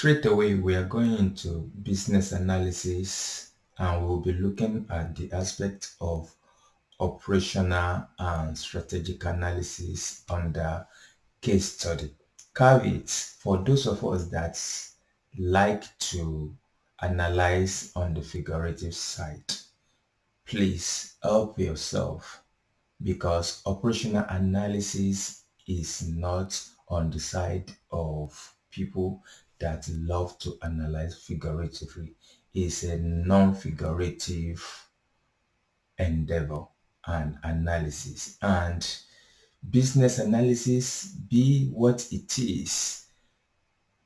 Straight away, we are going into business analysis, and we'll be looking at the aspect of operational and strategic analysis under case study. Caveat for those of us that like to analyze on the figurative side, please help yourself, because operational analysis is not on the side of people that love to analyze figuratively. It's a non-figurative endeavor and analysis, and business analysis, be what it is,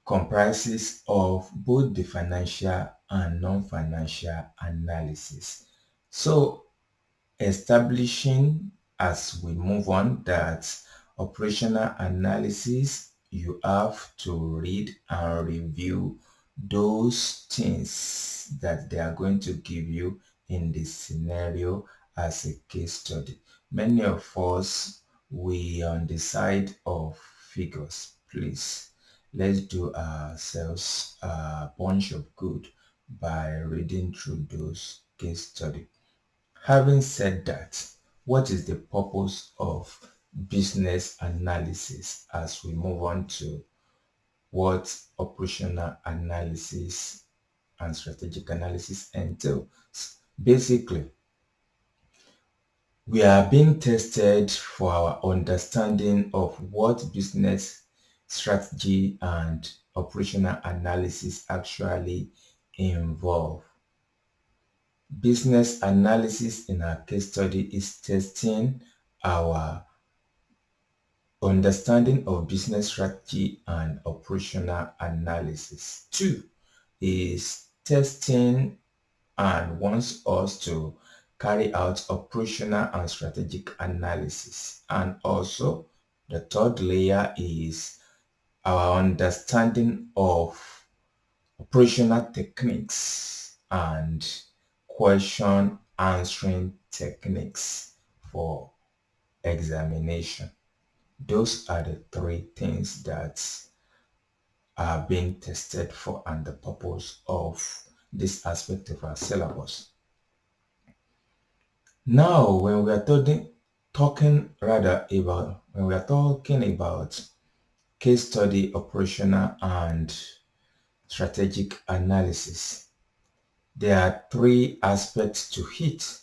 comprises of both the financial and non-financial analysis. So establishing as we move on that operational analysis, you have to read and review those things that they are going to give you in this scenario as a case study. Many of us, we on the side of figures. Please, let's do ourselves a bunch of good by reading through those case study. Having said that, what is the purpose of business analysis as we move on to what operational analysis and strategic analysis entails? Basically, we are being tested for our understanding of what business strategy and operational analysis actually involve. Business analysis in our case study is testing our understanding of business strategy and operational analysis. 2 is testing and wants us to carry out operational and strategic analysis. And also the third layer is our understanding of operational techniques and question answering techniques for examination. Those are the 3 things that are being tested for and the purpose of this aspect of our syllabus. Now, when we are talking about case study, operational and strategic analysis, there are 3 aspects to it.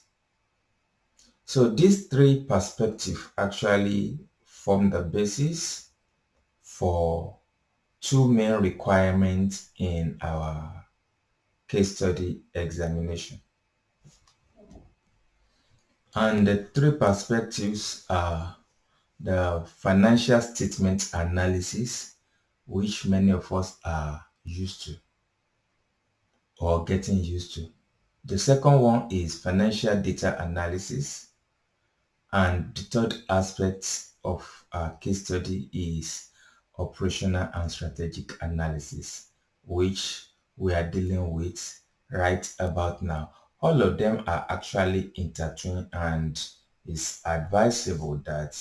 So these 3 perspectives actually form the basis for 2 main requirements in our case study examination. And the 3 perspectives are the financial statement analysis, which many of us are used to or getting used to. The second one is financial data analysis. And the third aspect of our case study is operational and strategic analysis, which we are dealing with right about now. All of them are actually intertwined, and it's advisable that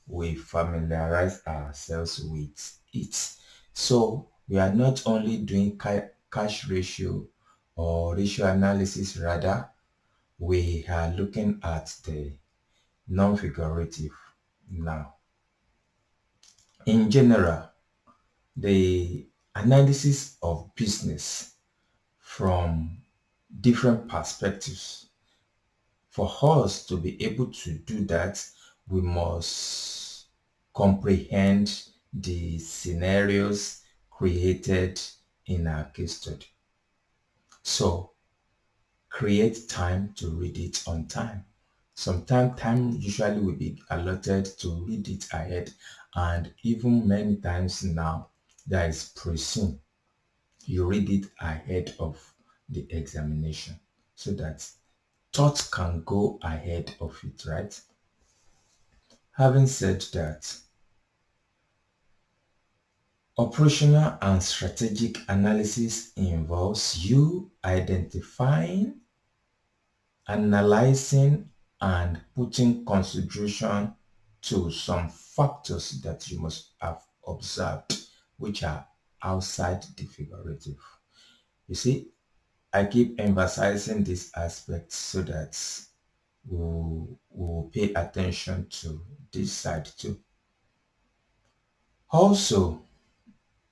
we familiarize ourselves with it. So we are not only doing cash ratio or ratio analysis, rather we are looking at the non-figurative now. In general, the analysis of business from different perspectives. For us to be able to do that, we must comprehend the scenarios created in our case study. So create time to read it on time. Sometimes time usually will be allotted to read it ahead, and even many times now there is pre-seen. You read it ahead of the examination so that thoughts can go ahead of it, right? Having said that, operational and strategic analysis involves you identifying, analyzing, and putting consideration to some factors that you must have observed, which are outside the figurative. You see, I keep emphasizing this aspect so that we'll pay attention to this side too. Also,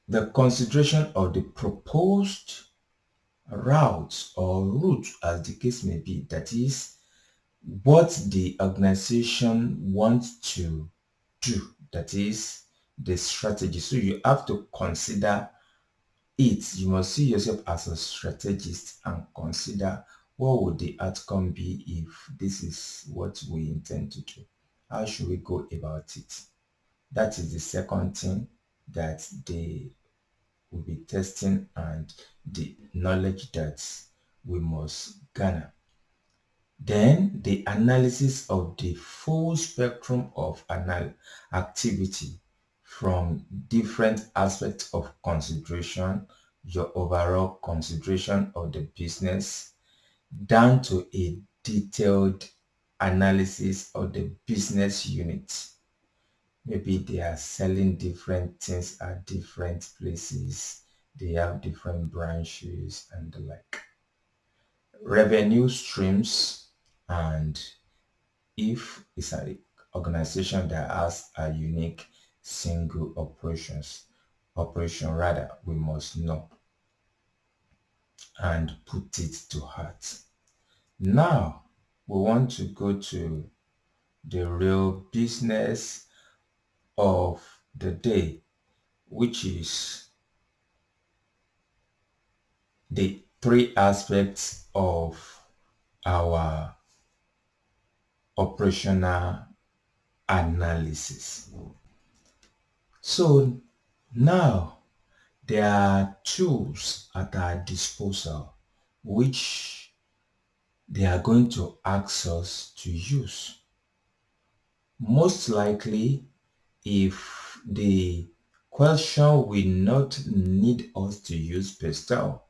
the consideration of the proposed route or route, as the case may be, that is what the organization wants to do, that is the strategy. So you have to consider it. You must see yourself as a strategist and consider what would the outcome be if this is what we intend to do. How should we go about it? That is the second thing that they will be testing, and the knowledge that we must garner. Then the analysis of the full spectrum of activity from different aspects of consideration, your overall consideration of the business, down to a detailed analysis of the business unit. Maybe they are selling different things at different places. They have different branches and the like. Revenue streams, and if it's an organization that has a unique single operation rather, we must know and put it to heart. Now, we want to go to the real business of the day, which is the three aspects of our operational analysis. So now there are tools at our disposal which they are going to ask us to use. Most likely, if the question will not need us to use PESTEL,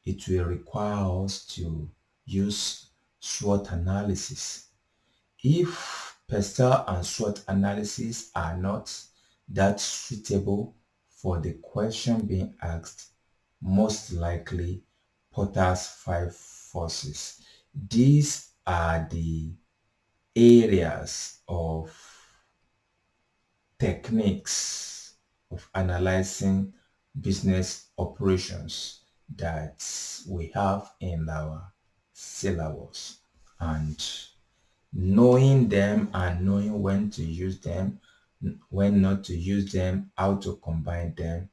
it will require us to use SWOT analysis. If PESTEL and SWOT analysis are not that suitable for the question being asked, most likely Porter's 5 forces. These are the areas of techniques of analyzing business operations that we have in our syllabus, and knowing them and knowing when to use them, when not to use them, how to combine them,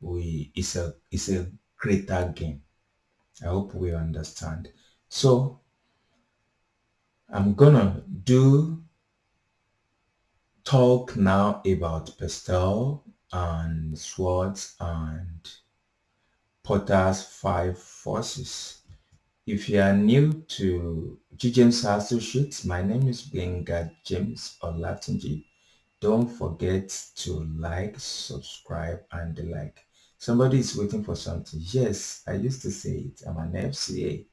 it's a greater game. I hope we understand. So I'm gonna talk now about PESTEL and SWOT and Porter's 5 forces. If you are new to GJAMES Associates, my name is Gbenga James Olatunji. Don't forget to like, subscribe, and the like. Somebody is waiting for something. Yes, I used to say it. I'm an FCA.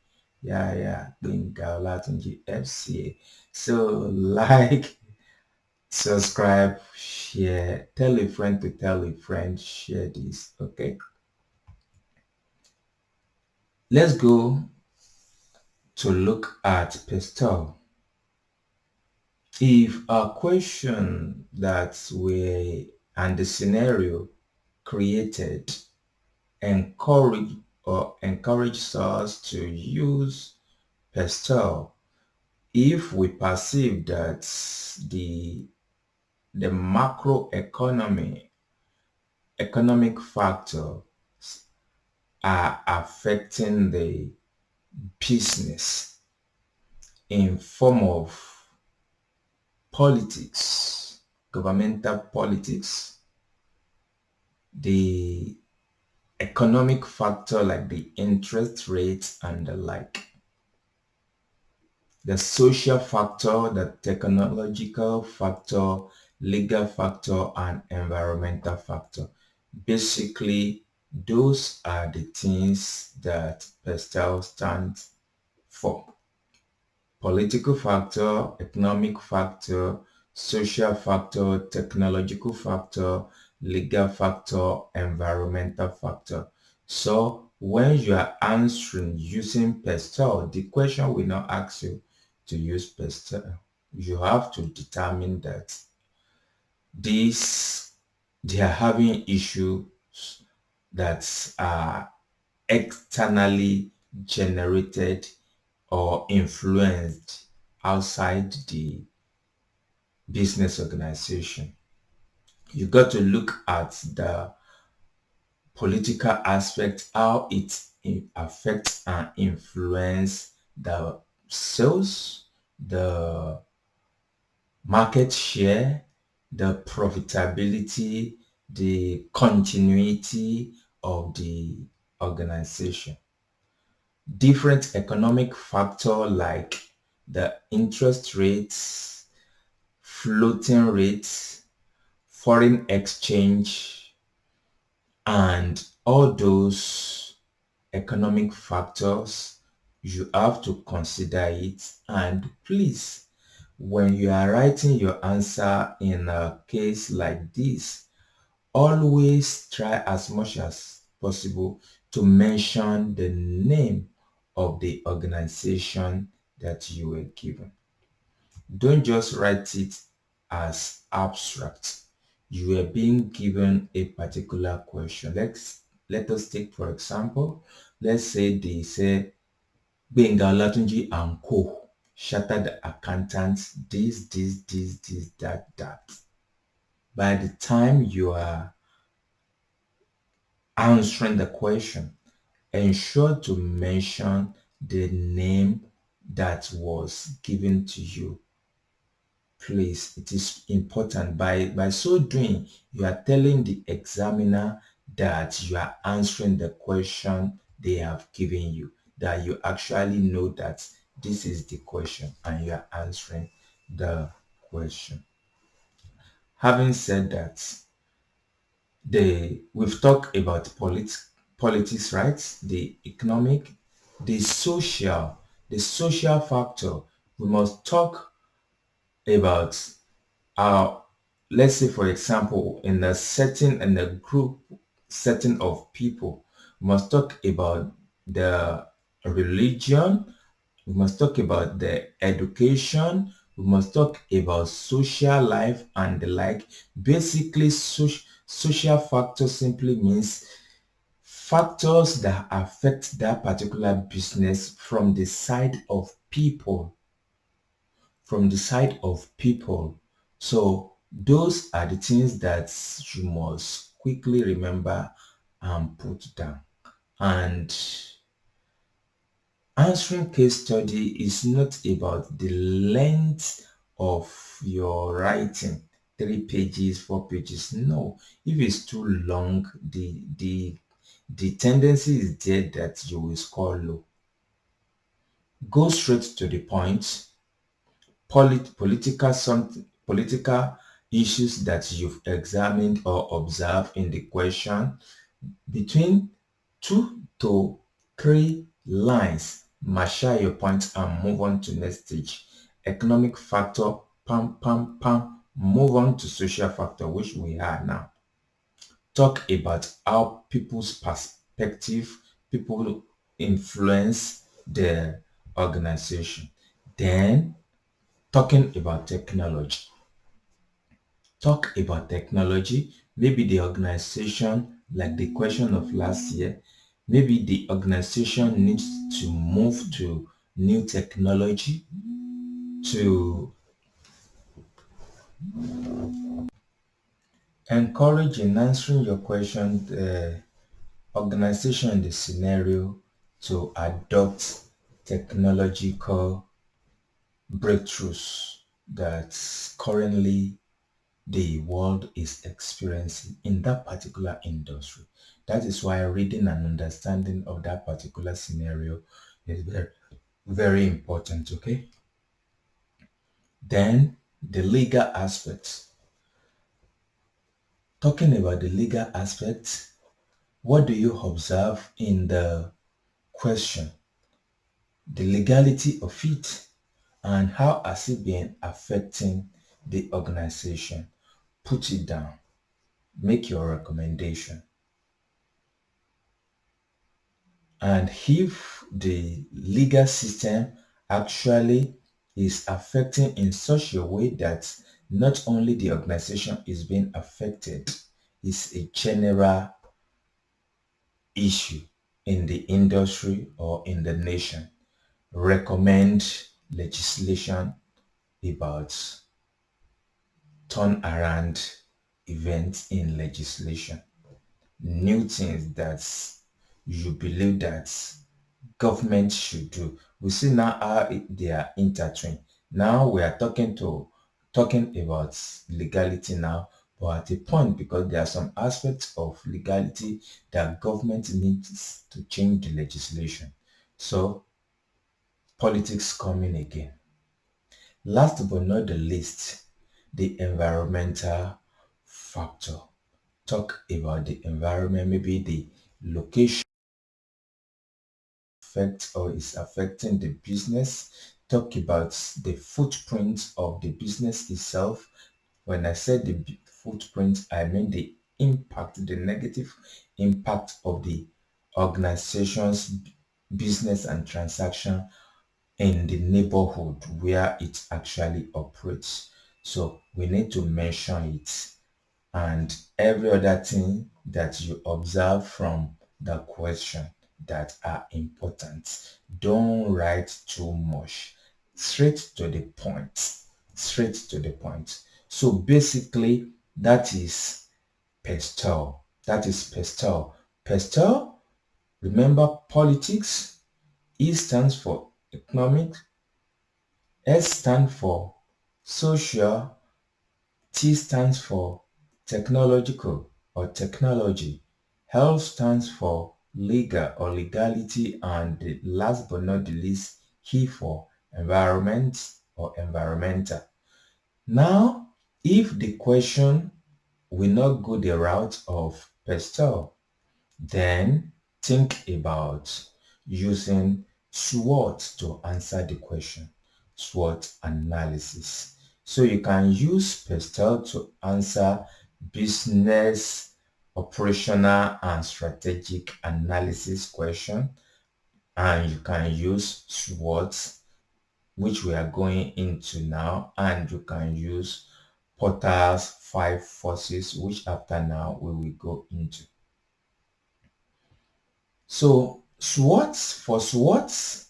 Yeah, Gbenga Olatunji, FCA. So like, subscribe, share, tell a friend to tell a friend, share this, okay? Let's go to look at PESTEL. If a question that we and the scenario created encourages us to use PESTEL, if we perceive that the economic factors are affecting the business in form of politics, governmental politics, the economic factor like the interest rates and the like, the social factor, the technological factor, legal factor, and environmental factor. Basically, those are the things that PESTEL stands for. Political factor, economic factor, social factor, technological factor, legal factor, environmental factor. So when you are answering using PESTEL, the question will not ask you to use PESTEL. You have to determine that they are having issues that are externally generated or influenced outside the business organization. You got to look at the political aspect, how it affects and influence the sales, the market share, the profitability, the continuity of the organization. Different economic factors like the interest rates, floating rates, foreign exchange, and all those economic factors, you have to consider it. And please, when you are writing your answer in a case like this, always try as much as possible to mention the name of the organization that you were given. Don't just write it as abstract. You are being given a particular question. Let us take, for example, let's say they say Gbenga, Olatunji and Co. Chartered accountants, this, that. By the time you are answering the question, ensure to mention the name that was given to you. Please, it is important. By so doing, you are telling the examiner that you are answering the question they have given you, that you actually know that this is the question and you are answering the question. Having said that, we've talked about politics, right? The economic, the social factor. We must talk about our, let's say for example, in a setting, in a group setting of people, we must talk about the religion, we must talk about the education, we must talk about social life and the like. Basically, social factor simply means factors that affect that particular business from the side of people. So those are the things that you must quickly remember and put down. And answering case study is not about the length of your writing, 3 pages, 4 pages. No, if it's too long, the tendency is there that you will score low. Go straight to the point. Political issues that you've examined or observed in the question, between 2 to 3 lines, marshal your points and move on to next stage. Economic factor, pam pam pam, move on to social factor, which we are now. Talk about how people's perspective, people influence the organization. Then talking about technology. Talk about technology. Maybe the organization, like the question of last year, maybe the organization needs to move to new technology to encourage in answering your question the organization in the scenario to adopt technological breakthroughs that currently the world is experiencing in that particular industry. That is why reading and understanding of that particular scenario is very, very important, okay? Then the legal aspects. Talking about the legal aspects, what do you observe in the question? The legality of it and how has it been affecting the organization? Put it down. make your recommendation. And if the legal system actually is affecting in such a way that not only the organization is being affected, it's a general issue in the industry or in the nation, recommend legislation about turnaround events in legislation, new things that you believe that government should do. We see now how they are intertwined. Now we are talking about legality now, but at a point, because there are some aspects of legality that government needs to change the legislation. So politics coming again. Last but not the least, the environmental factor. Talk about the environment, maybe the location affect or is affecting the business. Talk about the footprint of the business itself. When I said the footprint, I mean the impact, the negative impact of the organization's business and transaction in the neighborhood where it actually operates. So we need to mention it, and every other thing that you observe from the question that are important. Don't write too much. Straight to the point. Straight to the point. So basically, that is PESTEL. That is PESTEL. PESTEL, remember politics. E stands for economic. S stands for social. T stands for technological or technology. L stands for legal or legality, and the last but not the least, E for environment or environmental. Now, if the question will not go the route of PESTEL, then think about using SWOT to answer the question. SWOT analysis. So you can use PESTEL to answer business, operational, and strategic analysis question. And you can use SWOT, which we are going into now, and you can use Porter's 5 forces, which after now we will go into. So for SWOT,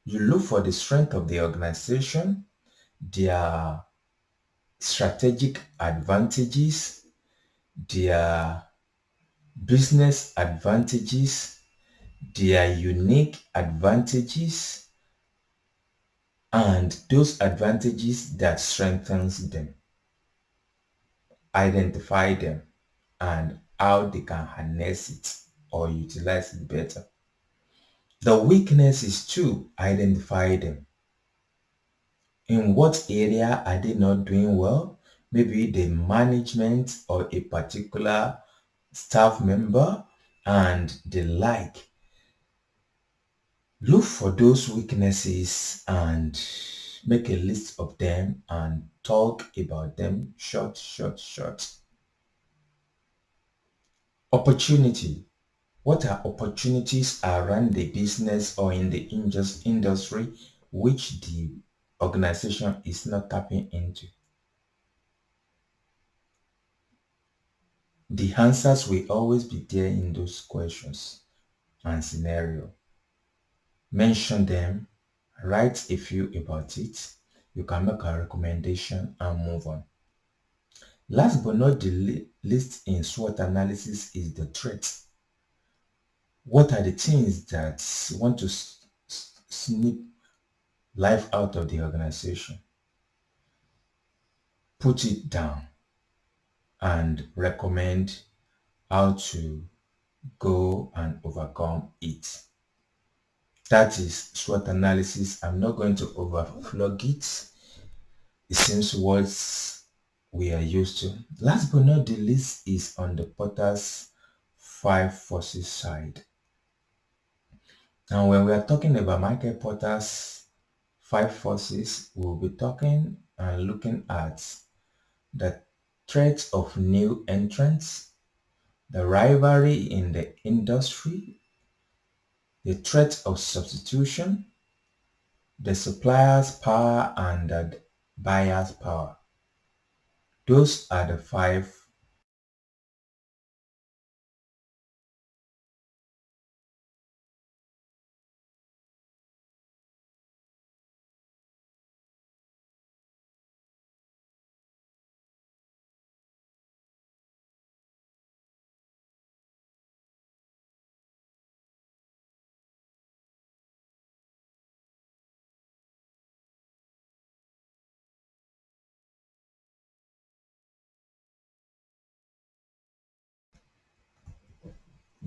you look for the strength of the organization, their strategic advantages, their business advantages, their unique advantages, and those advantages that strengthens them. Identify them and how they can harness it or utilize it better. The weakness is to identify them. In what area are they not doing well? Maybe the management or a particular staff member and the like. Look for those weaknesses and make a list of them and talk about them short. Opportunity. What are opportunities around the business or in the industry which the organization is not tapping into? The answers will always be there in those questions and scenario. Mention them, write a few about it. You can make a recommendation and move on. Last but not the least in SWOT analysis is the threats. What are the things that want to snip life out of the organization? Put it down and recommend how to go and overcome it. That is SWOT analysis. I'm not going to overflog it. It seems what we are used to. Last but not the least is on the Porter's 5 forces side. Now, when we are talking about Michael Porter's 5 forces, we'll be talking and looking at the threats of new entrants, the rivalry in the industry, the threat of substitution, the supplier's power, and the buyer's power. Those are the 5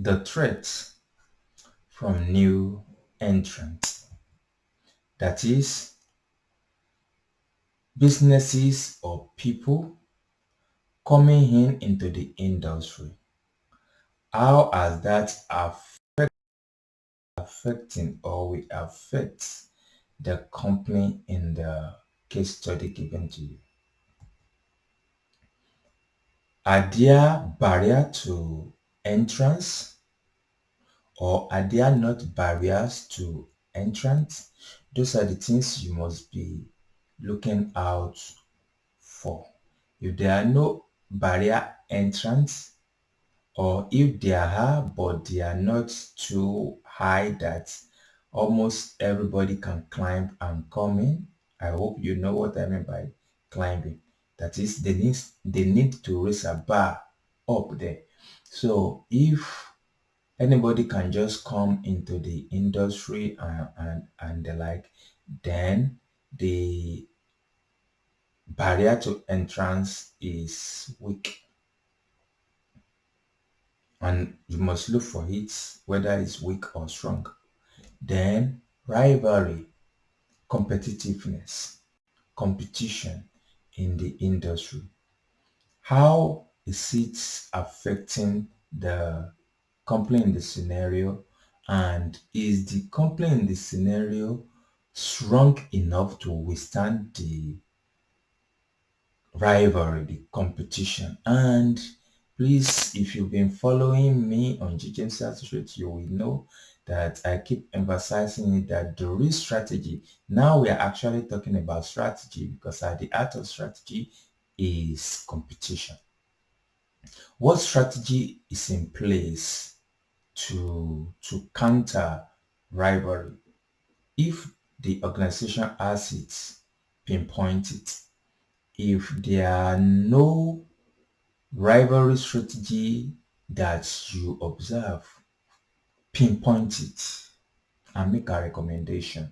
the threats from new entrants. That is, businesses or people coming into the industry. How has that affecting or will affect the company in the case study given to you? Are there barriers to entrance, or are there not barriers to entrance? Those are the things you must be looking out for. If there are no barrier entrance, or if there are but they are not too high that almost everybody can climb and come in, I hope you know what I mean by climbing. That is, they need to raise a bar up there. So if anybody can just come into the industry and the like, then the barrier to entrance is weak, and you must look for it whether it's weak or strong. Then rivalry, competitiveness, competition in the industry. How is it affecting the company in the scenario, and is the company in the scenario strong enough to withstand the rivalry, the competition? And please, if you've been following me on GJAMES Associates, you will know that I keep emphasizing it that the real strategy, now we are actually talking about strategy, because at the heart of strategy is competition. What strategy is in place to counter rivalry? If the organization has it, pinpoint it. If there are no rivalry strategy that you observe, pinpoint it and make a recommendation.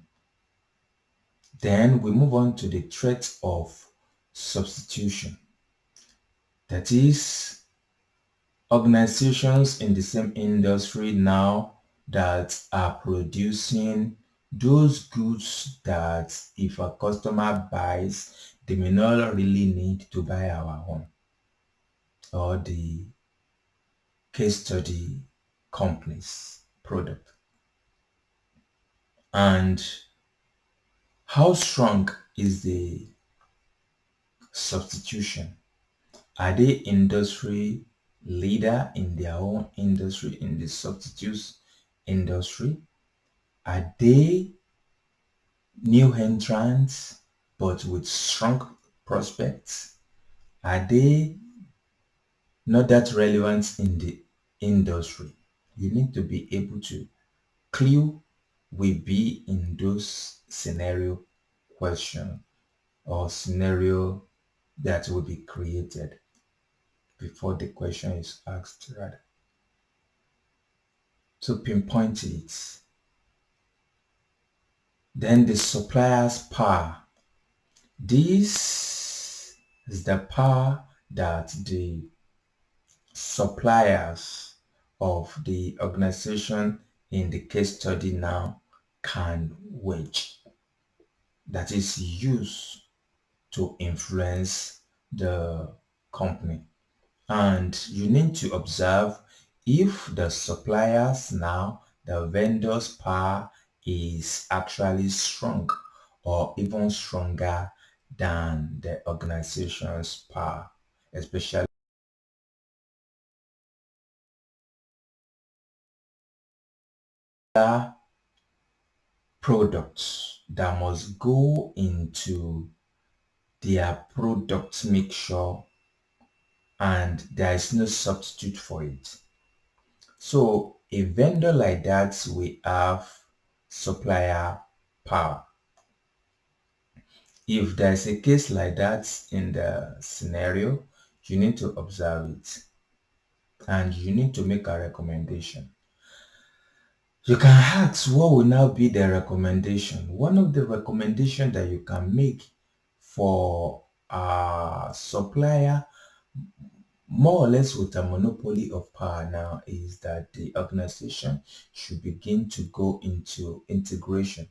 Then we move on to the threat of substitution. That is, organizations in the same industry now that are producing those goods that if a customer buys, they may not really need to buy our own or the case study company's product. And how strong is the substitution? Are they industry leader in their own industry, in the substitutes industry? Are they new entrants but with strong prospects? Are they not that relevant in the industry? You need to be able to clue will be in those scenario question or scenario that will be created before the question is asked, rather. So pinpoint it. Then the supplier's power. This is the power that the suppliers of the organization in the case study now can wage, that is used to influence the company. And you need to observe if the suppliers now, the vendor's power is actually strong or even stronger than the organization's power, especially products that must go into their product mixture, and there is no substitute for it. So a vendor like that, we have supplier power. If there's a case like that in the scenario, you need to observe it and you need to make a recommendation. You can ask, what will now be the recommendation? One of the recommendations that you can make for a supplier, more or less with a monopoly of power now, is that the organization should begin to go into integration.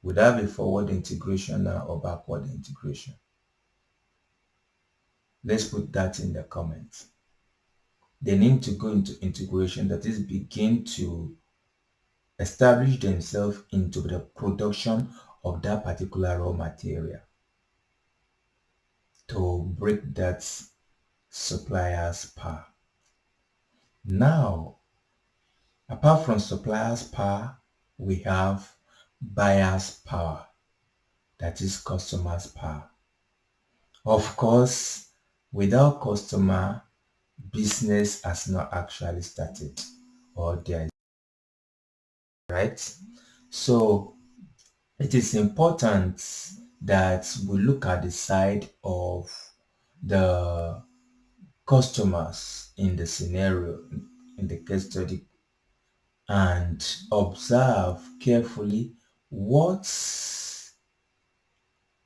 Would that be forward integration now or backward integration? Let's put that in the comments. They need to go into integration, that is, begin to establish themselves into the production of that particular raw material to break that supplier's power. Now, apart from supplier's power, we have buyer's power, that is customer's power. Of course, without customer, business has not actually started, or there, right? So it is important that we look at the side of the customers in the scenario, in the case study, and observe carefully what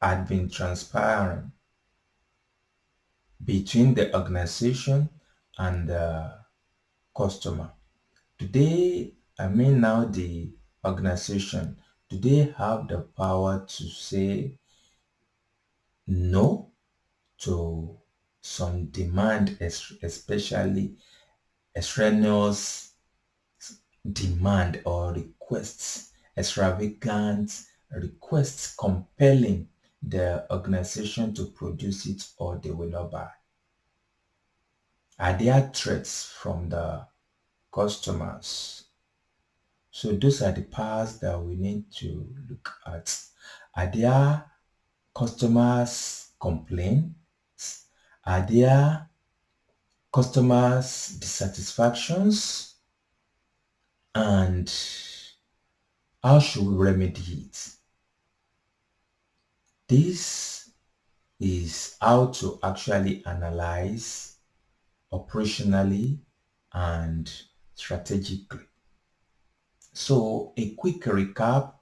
had been transpiring between the organization and the customer. Now the organization, do they have the power to say no to some demand, especially extraneous demand or requests, extravagant requests compelling the organization to produce it, or they will not buy? Are there threats from the customers? So those are the powers that we need to look at. Are there customers complaints? Are there customers dissatisfactions? And how should we remedy it? This is how to actually analyze operationally and strategically. So a quick recap,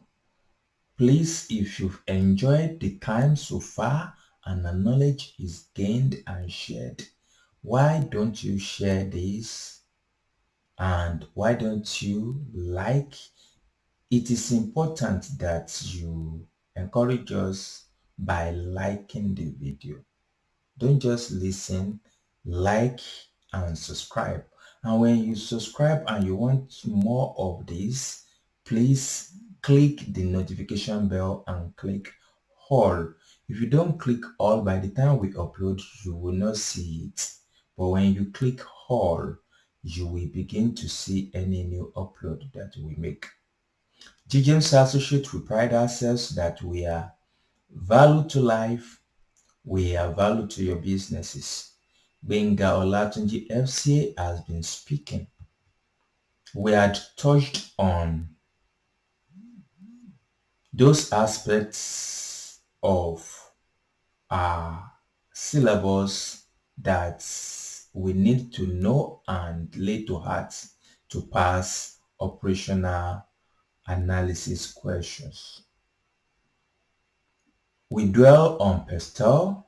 please, if you've enjoyed the time so far and the knowledge is gained and shared, why don't you share this? And why don't you like? It is important that you encourage us by liking the video. Don't just listen, like and subscribe. And when you subscribe and you want more of this, please click the notification bell and click all. If you don't click all, by the time we upload, you will not see it. But when you click all, you will begin to see any new upload that we make. GJAMES Associates, we pride ourselves that we are value to life, we are value to your businesses. Gbenga Olatunji FCA has been speaking. We had touched on those aspects of our syllabus that we need to know and lay to heart to pass operational analysis questions. We dwell on PESTEL,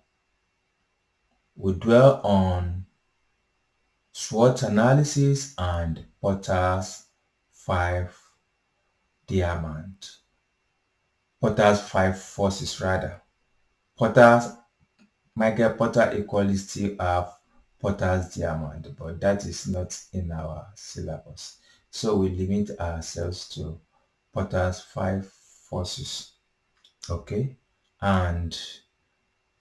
we dwell on SWOT analysis and PORTER'S 5 diamond. PORTER'S 5 forces rather. Michael Porter equally still have PORTER'S diamond, but that is not in our syllabus. So we limit ourselves to PORTER'S 5 forces. Okay, and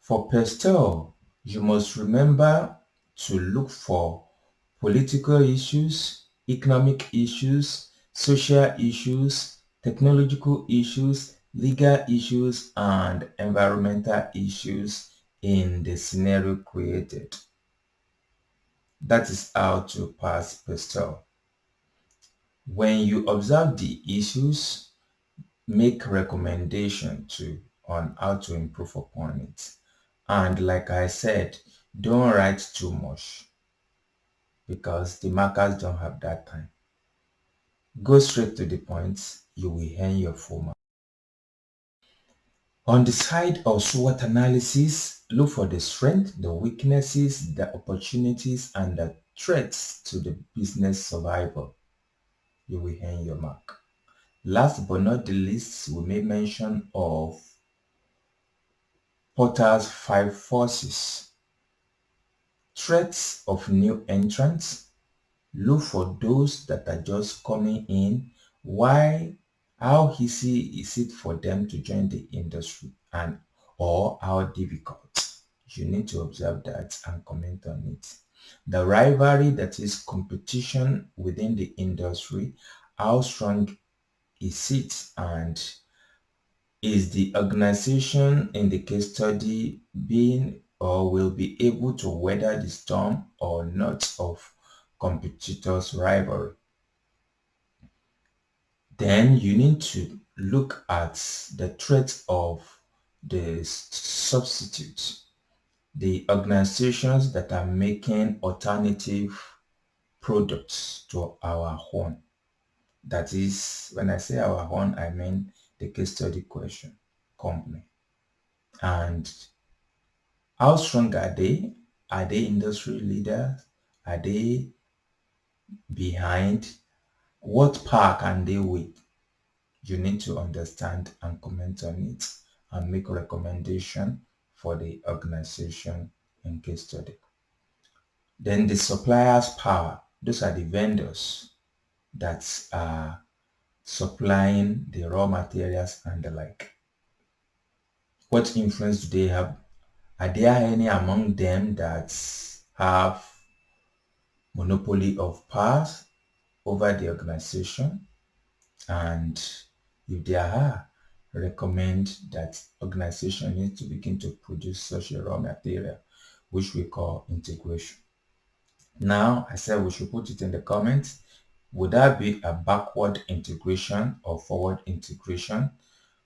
for PESTEL, you must remember to look for political issues, economic issues, social issues, technological issues, legal issues, and environmental issues in the scenario created. That is how to pass PESTEL. When you observe the issues, make recommendation on how to improve upon it. And like I said, don't write too much because the markers don't have that time. Go straight to the point, you will earn your full mark. On the side of SWOT analysis, look for the strengths, the weaknesses, the opportunities, and the threats to the business survival. You will earn your mark. Last but not the least, we may mention of Porter's 5 forces. Threats of new entrants. Look for those that are just coming in. Why? How easy is it for them to join the industry, and or how difficult? You need to observe that and comment on it. The rivalry, that is competition within the industry, how strong is it, and is the organization in the case study being or will be able to weather the storm or not of competitors' rivalry? Then you need to look at the threat of the substitutes, the organizations that are making alternative products to our own. That is, when I say our own, I mean the case study question company. And how strong are they? Are they industry leaders? Are they behind? What power can they wield? You need to understand and comment on it and make a recommendation for the organization in case study. Then the suppliers' power. Those are the vendors that are supplying the raw materials and the like. What influence do they have? Are there any among them that have monopoly of power over the organization? And if there are, recommend that organization needs to begin to produce such a raw material, which we call integration. Now, I said we should put it in the comments. Would that be a backward integration or forward integration?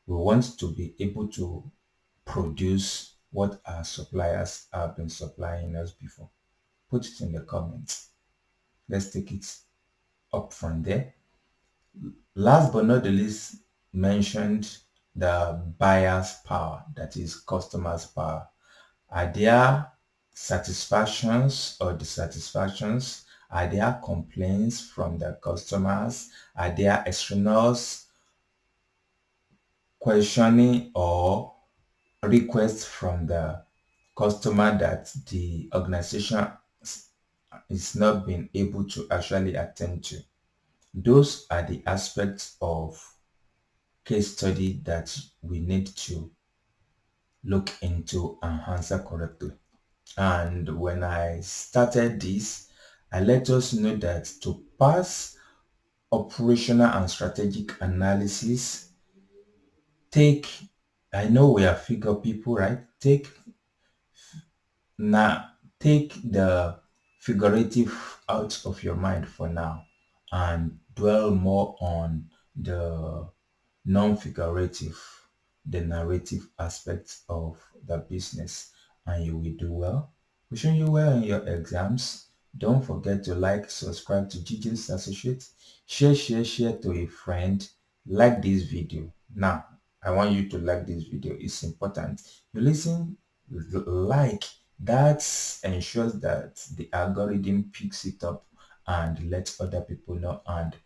We want to be able to produce what our suppliers have been supplying us before. Put it in the comments. Let's take it up from there. Last but not the least, mentioned the buyer's power, that is customer's power. Are there satisfactions or dissatisfactions? Are there complaints from the customers? Are there externals questioning or requests from the customer that the organization is not being able to actually attend to? Those are the aspects of case study that we need to look into and answer correctly. And when I started this, I let us know that to pass operational and strategic analysis, I know we are figure people, right? Take the figurative out of your mind for now and dwell more on the non-figurative, the narrative aspects of the business, and you will do well. Wishing you well in your exams. Don't forget to like, subscribe to GJAMES Associates, share to a friend, like this video. Now, I want you to like this video. It's important. You listen, like, that ensures that the algorithm picks it up and lets other people know, and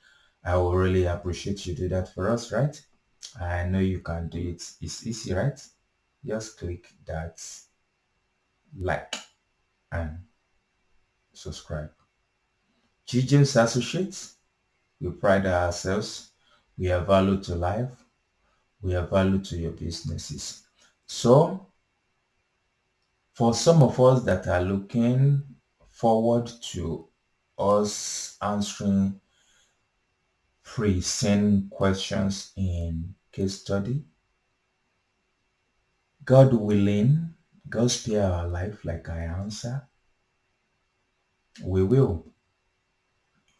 I will really appreciate you do that for us, right? I know you can do it. It's easy, right? Just click that like and subscribe. GJAMES Associates, we pride ourselves. We are value to life. We are value to your businesses. So, for some of us that are looking forward to us answering present questions in case study. God willing, God spare our life like I answer, we will.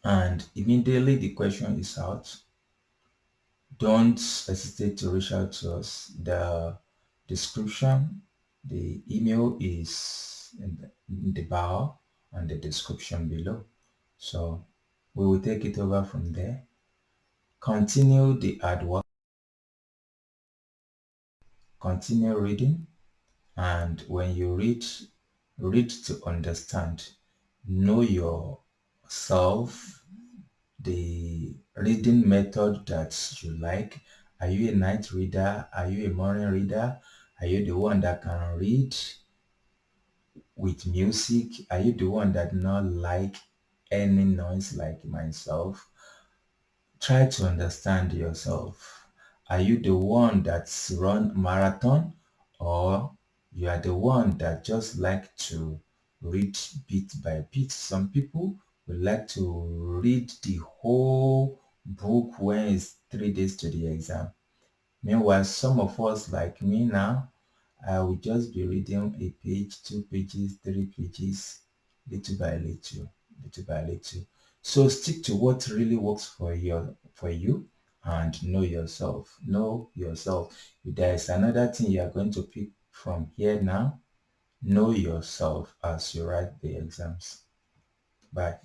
And immediately the question is out. Don't hesitate to reach out to us. The description, the email is in the bio and the description below. So we will take it over from there. Continue the hard work. Continue reading. And when you read to understand. Know yourself, the reading method that you like. Are you a night reader? Are you a morning reader? Are you the one that can read with music? Are you the one that not like any noise like myself? Try to understand yourself. Are you the one that's run marathon, or you are the one that just like to read bit by bit? Some people would like to read the whole book when it's 3 days to the exam. Meanwhile, some of us like me now, I will just be reading a page, 2 pages, 3 pages, little by little, little by little. So stick to what really works for you, and know yourself. Know yourself. If there is another thing you are going to pick from here now, know yourself as you write the exams. Bye.